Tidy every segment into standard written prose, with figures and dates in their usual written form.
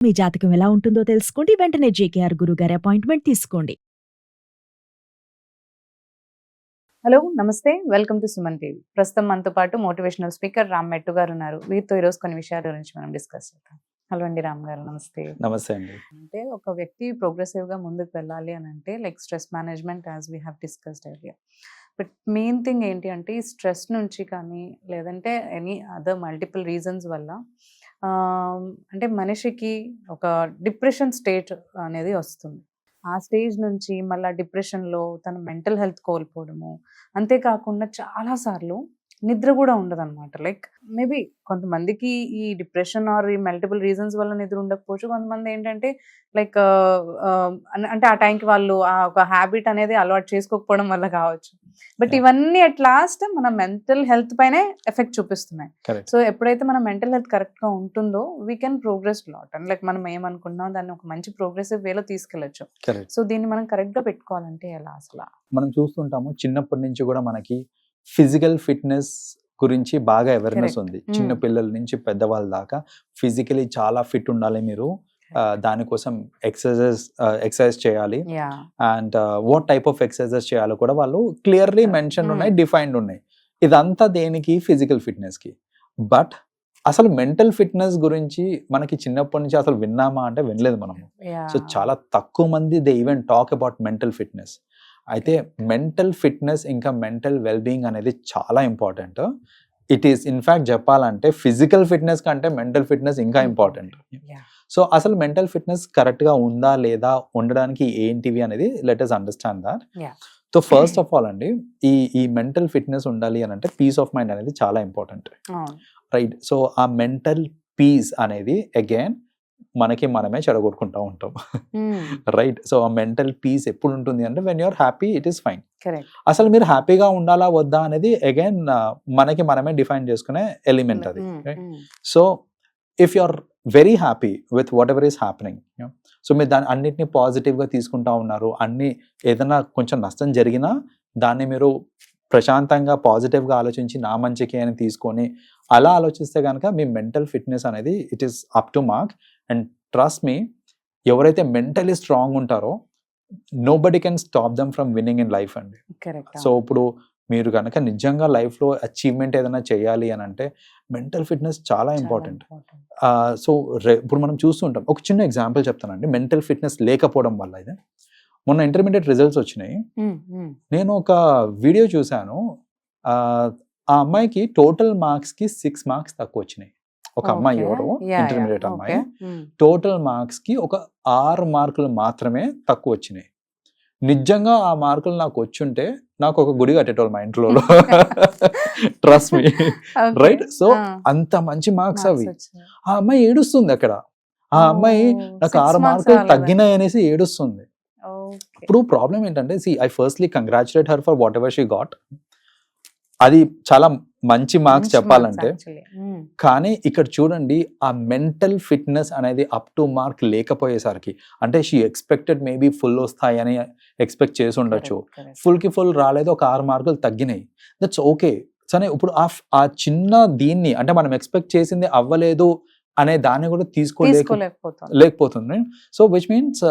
మీ జాతకం ఎలా ఉంటుందో తెలుసుకోండి. వెంటనే జేకేఆర్ గురుగారి అపాయింట్మెంట్ తీసుకోండి. హలో నమస్తే, వెల్కమ్ టు సుమన్ టీవీ. ప్రస్తుతం మనతో పాటు మోటివేషనల్ స్పీకర్ రామ్ మెట్టు గారు ఉన్నారు. వీరితో ఈరోజు కొన్ని విషయాల గురించి మనం డిస్కస్ చేద్దాం. హలో అండి రామ్ గారు, నమస్తే. నమస్తే అండి. అంటే ఒక వ్యక్తి ప్రోగ్రెసివ్ గా ముందుకు వెళ్ళాలి అని అంటే like stress management as we have discussed earlier. But main thing ఏంటి అంటే ఈ స్ట్రెస్ నుంచి కానీ లేదంటే ఎనీ అదర్ మల్టిపుల్ రీజన్స్ వల్ల అంటే మనిషికి ఒక డిప్రెషన్ స్టేట్ అనేది వస్తుంది. ఆ స్టేజ్ నుంచి మళ్ళీ డిప్రెషన్లో తన మెంటల్ హెల్త్ కోల్పోవడము, అంతేకాకుండా చాలాసార్లు నిద్ర కూడా ఉండదు అనమాట. లైక్ మేబీ కొంతమందికి ఈ డిప్రెషన్ ఆర్ ఈ మల్టిపుల్ రీజన్స్ వల్ల నిద్ర ఉండకపోవచ్చు. కొంతమంది ఏంటంటే లైక్ అంటే ఆ టైంకి వాళ్ళు ఆ ఒక హ్యాబిట్ అనేది అలవాటు చేసుకోకపోవడం వల్ల కావచ్చు. బట్ ఇవన్నీ అట్ లాస్ట్ మన మెంటల్ హెల్త్ పైనే ఎఫెక్ట్ చూపిస్తున్నాయి. సో ఎప్పుడైతే మన మెంటల్ హెల్త్ కరెక్ట్ గా ఉంటుందో we can progress lot. And like మనం ఏమనుకుంటున్నాం దాన్ని ఒక మంచి ప్రోగ్రెసివ్ వేలో తీసుకెళ్ళచ్చు. సో దీన్ని మనం కరెక్ట్ గా పెట్టుకోవాలంటే ఎలా? అసలు మనం చూస్తుంటాము చిన్నప్పటి నుంచి కూడా మనకి ఫిజికల్ ఫిట్నెస్ గురించి బాగా అవేర్నెస్ ఉంది. చిన్న పిల్లల నుంచి పెద్దవాళ్ళ దాకా ఫిజికలీ చాలా ఫిట్ ఉండాలి మీరు, దానికోసం ఎక్సర్సైజ్ చేయాలి and what type of exercises చేయాలో కూడా వాళ్ళు క్లియర్లీ మెన్షన్ ఉన్నాయి, డిఫైన్డ్ ఉన్నాయి. ఇదంతా దేనికి? ఫిజికల్ ఫిట్నెస్ కి. బట్ అసలు మెంటల్ ఫిట్నెస్ గురించి మనకి చిన్నప్పటి నుంచి అసలు విన్నామా అంటే వినలేదు మనము. సో చాలా తక్కువ మంది they even talk about mental fitness. అయితే మెంటల్ ఫిట్నెస్ ఇంకా మెంటల్ వెల్బీయింగ్ అనేది చాలా ఇంపార్టెంట్. ఇట్ ఈస్ ఇన్ఫాక్ట్ చెప్పాలంటే ఫిజికల్ ఫిట్నెస్ కంటే మెంటల్ ఫిట్నెస్ ఇంకా ఇంపార్టెంట్. సో అసలు మెంటల్ ఫిట్నెస్ కరెక్ట్ గా ఉందా లేదా, ఉండడానికి ఏంటివి అనేది let us understand that. So first of all అండి, ఈ మెంటల్ ఫిట్నెస్ ఉండాలి అని అంటే పీస్ ఆఫ్ మైండ్ అనేది చాలా ఇంపార్టెంట్, రైట్? సో ఆ మెంటల్ పీస్ అనేది అగైన్ మనకి మనమే చెడగొట్టుకుంటా ఉంటాం, రైట్? సో ఆ మెంటల్ పీస్ ఎప్పుడు ఉంటుంది అంటే when you're happy it is fine. అసలు మీరు హ్యాపీగా ఉండాలా వద్దా అనేది అగైన్ మనకి మనమే డిఫైన్ చేసుకునే ఎలిమెంట్ అది. So if you are very happy with whatever is happening, so మీరు దాన్ని అన్నిటిని పాజిటివ్గా తీసుకుంటా ఉన్నారు, ఏదైనా కొంచెం నష్టం జరిగినా దాన్ని మీరు ప్రశాంతంగా పాజిటివ్గా ఆలోచించి నా మంచికి అని తీసుకొని అలా ఆలోచిస్తే కనుక మీ మెంటల్ ఫిట్నెస్ అనేది it is up to mark. And trust me, ఎవరైతే మెంటలీ స్ట్రాంగ్ ఉంటారో nobody can stop them from winnowing in life అండి. సో ఇప్పుడు మీరు కనుక నిజంగా లైఫ్లో అచీవ్మెంట్ ఏదైనా చేయాలి అని అంటే మెంటల్ ఫిట్నెస్ చాలా ఇంపార్టెంట్. సో ఇప్పుడు మనం చూస్తుంటాం, ఒక చిన్న ఎగ్జాంపుల్ చెప్తానండి మెంటల్ ఫిట్నెస్ లేకపోవడం వల్ల. ఇది మొన్న ఇంటర్మీడియట్ రిజల్ట్స్ వచ్చినాయి, నేను ఒక వీడియో చూశాను. ఆ అమ్మాయికి టోటల్ మార్క్స్ కి 6 మార్క్స్ తక్కువ వచ్చినాయి. ఒక అమ్మాయి, ఎవరో ఇంటర్మీడియట్ అమ్మాయి, టోటల్ మార్క్స్ కి ఒక 6 మార్కులు మాత్రమే తక్కువ వచ్చినాయి. నిజంగా ఆ మార్కులు నాకు వచ్చుంటే నాకు ఒక గుడి కట్టేటోళ్ళు మా ఇంట్లో, ట్రస్ట్ మీ, రైట్? సో అంత మంచి మార్క్స్ అవి. ఆ అమ్మాయి ఏడుస్తుంది అక్కడ. ఆ అమ్మాయి నాకు 6 మార్కులు తగ్గినాయి అనేసి ఏడుస్తుంది. ఇప్పుడు ప్రాబ్లం ఏంటంటే, I firstly congratulate her for what ever she got. అది చాలా మంచి మార్క్స్ చెప్పాలంటే. కానీ ఇక్కడ చూడండి, ఆ మెంటల్ ఫిట్నెస్ అనేది అప్ టు మార్క్ లేకపోయేసరికి, అంటే షీ ఎక్స్పెక్టెడ్ మేబీ ఫుల్ వస్తాయని ఎక్స్పెక్ట్ చేసి ఉండొచ్చు, ఫుల్ రాలేదు, ఒక 6 మార్కులు తగ్గినాయి. That's okay. సరే, ఇప్పుడు ఆ చిన్న దీన్ని అంటే మనం ఎక్స్పెక్ట్ చేసింది అవ్వలేదు అనే దాన్ని కూడా లేకపోతుంది. సో విచ్ మీన్స్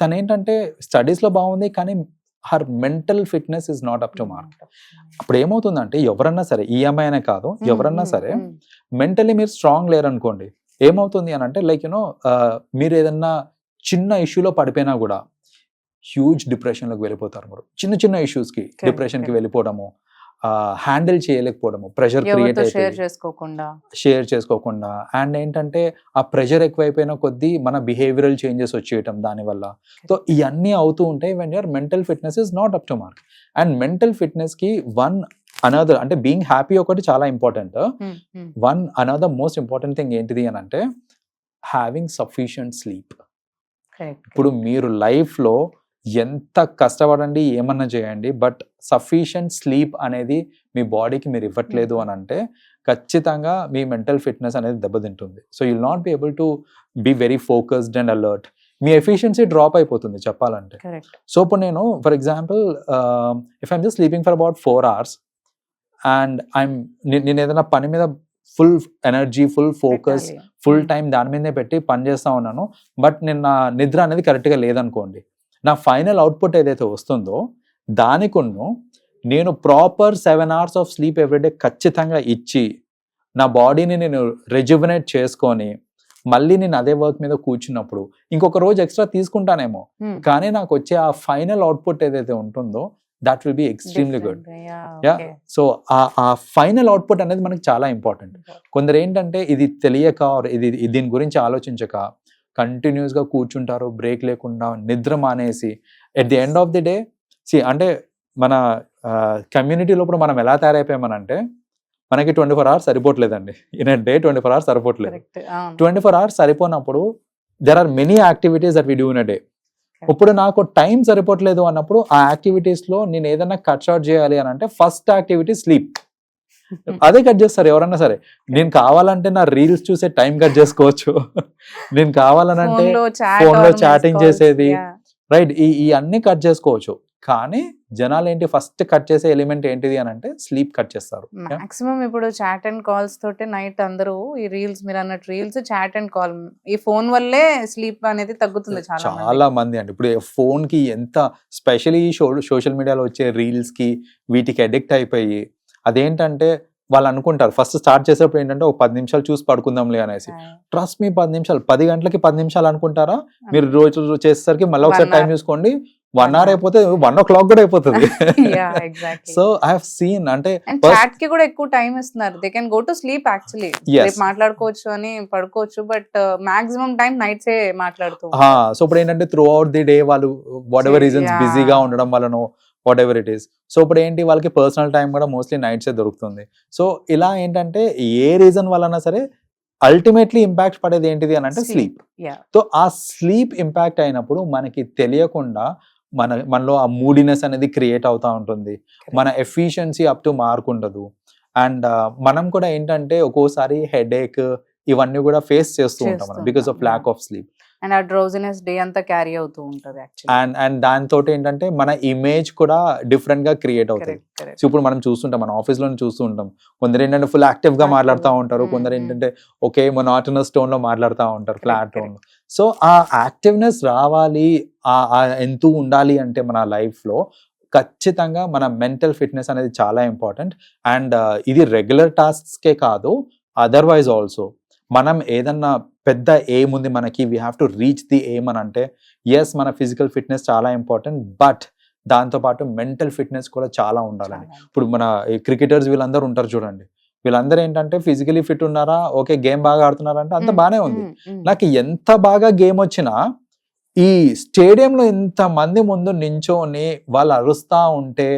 తనేంటంటే స్టడీస్ లో బాగుంది, కానీ her mental fitness is not up to mark. అప్పుడు ఏమవుతుందంటే, ఎవరన్నా సరే, ఈ అమ్మాయి అనే కాదు, ఎవరన్నా సరే మెంటలీ మీరు స్ట్రాంగ్ లేరనుకోండి, ఏమవుతుంది అని అంటే లైక్ యూనో మీరు ఏదన్నా చిన్న ఇష్యూలో పడిపోయినా కూడా హ్యూజ్ డిప్రెషన్లోకి వెళ్ళిపోతారు. మీరు చిన్న ఇష్యూస్కి డిప్రెషన్కి వెళ్ళిపోవడము, హ్యాండిల్ చేయలేకపోవడము, ప్రెషర్ క్రియేట్ షేర్ చేసుకోకుండా, అండ్ ఏంటంటే ఆ ప్రెషర్ ఎక్కువైపోయిన కొద్దీ మన బిహేవియరల్ చేంజెస్ వచ్చేయటం దానివల్ల. సో ఇవన్నీ అవుతూ ఉంటాయి when your mental fitness is not up to mark. And mental fitness కి అనదర్ అంటే బీయింగ్ హ్యాపీ ఒకటి చాలా important. Another most important thing ఏంటిది అని అంటే హ్యావింగ్ సఫిషియంట్ స్లీప్. ఇప్పుడు మీరు లైఫ్లో ఎంత కష్టపడండి, ఏమన్నా చేయండి, బట్ సఫిషియంట్ స్లీప్ అనేది మీ బాడీకి మీరు ఇవ్వట్లేదు అని అంటే ఖచ్చితంగా మీ మెంటల్ ఫిట్నెస్ అనేది దెబ్బతింటుంది. So you'll not be able to be very focused and alert. Me efficiency drop అయిపోతుంది చెప్పాలంటే. సో ఇప్పుడు నేను for example if I'm just sleeping for about 4 hours and నేను ఏదైనా పని మీద ఫుల్ ఎనర్జీ, ఫుల్ ఫోకస్, పెట్టాలి. ఫుల్ టైం దాని మీదే పెట్టి పని చేస్తా ఉన్నాను. బట్ నేను నా నిద్ర అనేది కరెక్ట్గా లేదనుకోండి, నా ఫైనల్ అవుట్పుట్ ఏదైతే వస్తుందో దానికున్ను నేను proper 7 hours of sleep everyday ఖచ్చితంగా ఇచ్చి నా బాడీని నేను రెజ్యువనేట్ చేసుకొని మళ్ళీ నేను అదే వర్క్ మీద కూర్చున్నప్పుడు ఇంకొక రోజు ఎక్స్ట్రా తీసుకుంటానేమో, Hmm. కానీ నాకు వచ్చే ఆ ఫైనల్ అవుట్పుట్ ఏదైతే ఉంటుందో that will be extremely good. Different. Yeah, Yeah. okay. So ఆ ఫైనల్ అవుట్పుట్ అనేది మనకి చాలా ఇంపార్టెంట్. కొందరు ఏంటంటే ఇది తెలియక or ఇది దీని గురించి ఆలోచించక కంటిన్యూస్గా కూర్చుంటారు, బ్రేక్ లేకుండా నిద్ర మానేసి at the end of the day అంటే మన కమ్యూనిటీ లోపల మనం ఎలా తయారైపోయామనంటే మనకి 24 hours సరిపోవట్లేదండి. ఇన్ డే 24 hours సరిపోవట్లేదు. Correct. అవును. 24 hours సరిపోనప్పుడు there are many activities that we do in a day. ఇప్పుడు నాకు టైం సరిపోవట్లేదు అన్నప్పుడు ఆ యాక్టివిటీస్లో నేను ఏదైనా కట్ షార్ట్ చేయాలి అని అంటే ఫస్ట్ యాక్టివిటీ స్లీప్. అదే కట్ చేస్తారు ఎవరన్నా సరే. నేను కావాలంటే నా రీల్స్ చూసే టైం కట్ చేసుకోవచ్చు, నేను కావాలనంటే phone లో chatting చేసేది. రైట్, ఈ అన్ని కట్ చేసుకోవచ్చు. కానీ జనాలు ఏంటి ఫస్ట్ కట్ చేసే ఎలిమెంట్ ఏంటిది అని అంటే స్లీప్ కట్ చేస్తారు. మాక్సిమం ఇప్పుడు చాట్ అండ్ కాల్స్ తోటి నైట్ అందరూ ఈ రీల్స్, మీరు అన్నట్టు రీల్స్, చాట్ అండ్ కాల్, ఈ ఫోన్ వల్లే స్లీప్ అనేది తగ్గుతుంది చాలా మంది అండి. ఇప్పుడు ఫోన్ కి ఎంత స్పెషల్లీ సోషల్ మీడియాలో వచ్చే రీల్స్ కి వీటికి అడిక్ట్ అయిపోయి అదేంటంటే వాళ్ళు అనుకుంటారు ఫస్ట్ స్టార్ట్ చేసేప్పుడు ఏంటంటే ఒక 10 నిమిషాలు చూసి పడుకుందాంలే అనేసి. ట్రస్ట్ మీ 10 నిమిషాలు 10 గంటలకి 10 నిమిషాలు అనుకుంటారా, మీరు రోజు చేసేసరికి మళ్ళీ ఒకసారి 1 టైం hour. చూసుకోండి 1 hour అయిపోతే 1 o'clock కూడా అయిపోతుంది. Exactly. So I have seen అంటే అండ్ first- చాట్ కి కూడా ఎక్కువ టైం ఇస్తున్నారు. They can go to sleep actually. Yes. రేపు మాట్లాడుకోవచ్చు అని పడుకోవచ్చు, బట్ మాక్సిమం టైం నైట్స్ ఏ మాట్లాడుతూ సో ఇప్పుడు ఏంటంటే త్రూ అవుట్ ది డే వాళ్ళు వాట్ ఎవర్ రీజన్స్ Yeah. బిజీగా ఉండడం వలన what ever it is. So ఇప్పుడు ఏంటి వాళ్ళకి పర్సనల్ టైం కూడా మోస్ట్లీ నైట్సే దొరుకుతుంది. సో ఇలా ఏంటంటే ఏ రీజన్ వలన సరే అల్టిమేట్లీ ఇంపాక్ట్ పడేది ఏంటిది అని అంటే స్లీప్. యా సో ఆ స్లీప్ ఇంపాక్ట్ అయినప్పుడు మనకి తెలియకుండా మనలో ఆ మూడీనెస్ అనేది క్రియేట్ అవుతా ఉంటుంది, మన ఎఫిషియన్సీ అప్ టు మార్క్ ఉండదు. అండ్ మనం కూడా ఏంటంటే ఒక్కోసారి హెడేక్ ఇవన్నీ కూడా ఫేస్ చేస్తూ ఉంటాం మనం because of lack of sleep. And ఆ డ్రౌజినెస్ డే అంతా క్యారీ అవుతూ ఉంటది యాక్చువల్లీ. అండ్ దాంతో ఏంటంటే మన ఇమేజ్ కూడా డిఫరెంట్ గా క్రియేట్ అవుతుంది. సో ఇప్పుడు మనం చూస్తుంటాం, మన ఆఫీస్ లో చూస్తూ ఉంటాం, కొందరు ఏంటంటే ఫుల్ యాక్టివ్ గా మాట్లాడుతూ ఉంటారు, కొందరు ఏంటంటే ఒకే మొనాటనస్ టోన్ లో మాట్లాడుతూ ఉంటారు, ఫ్లాట్ టోన్ లో. సో ఆ యాక్టివ్నెస్ రావాలి, ఆ ఎంతూ ఉండాలి అంటే మన లైఫ్ లో ఖచ్చితంగా మన మెంటల్ ఫిట్నెస్ అనేది చాలా ఇంపార్టెంట్. అండ్ ఇది రెగ్యులర్ టాస్క్స్కే కాదు, అదర్వైజ్ ఆల్సో మనం ఏదన్నా పెద్ద ఎయిమ్ ఉంది మనకి, we have to reach the aim అని అంటే ఎస్ మన ఫిజికల్ ఫిట్నెస్ చాలా ఇంపార్టెంట్, బట్ దాంతోపాటు మెంటల్ ఫిట్నెస్ కూడా చాలా ఉండాలని. ఇప్పుడు మన క్రికెటర్స్ వీళ్ళందరూ ఉంటారు చూడండి, వీళ్ళందరూ ఏంటంటే ఫిజికలీ ఫిట్ ఉన్నారా, ఓకే గేమ్ బాగా ఆడుతున్నారంటే అంత బాగానే ఉంది. నాకు ఎంత బాగా గేమ్ వచ్చినా ఈ స్టేడియంలో ఇంత మంది ముందు నించోని వాళ్ళు అరుస్తా ఉంటే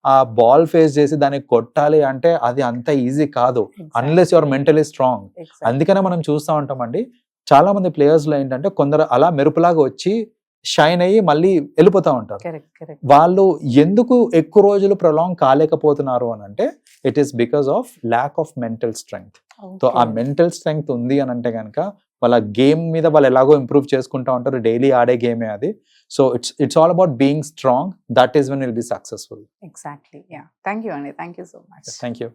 ఆ బాల్ ఫేస్ చేసి దాన్ని కొట్టాలి అంటే అది అంత ఈజీ కాదు అన్లెస్ యువర్ మెంటలీ స్ట్రాంగ్. అందుకనే మనం చూస్తూ ఉంటామండి, చాలా మంది ప్లేయర్స్ లో ఏంటంటే కొందరు అలా మెరుపులాగా వచ్చి షైన్ అయ్యి మళ్ళీ వెళ్ళిపోతా ఉంటారు. వాళ్ళు ఎందుకు ఎక్కువ రోజులు ప్రొలాంగ్ కాలేకపోతున్నారు అని అంటే it is because of lack of mental strength. So ఆ మెంటల్ స్ట్రెంగ్త్ ఉంది అని అంటే కనుక వాళ్ళ గేమ్ మీద వాళ్ళు ఎలాగో ఇంప్రూవ్ చేసుకుంటా ఉంటారు, డైలీ ఆడే గేమే అది. So it's all about being strong, that is when will be successful. Exactly. Yeah, thank you అండి, thank you so much. Thank you.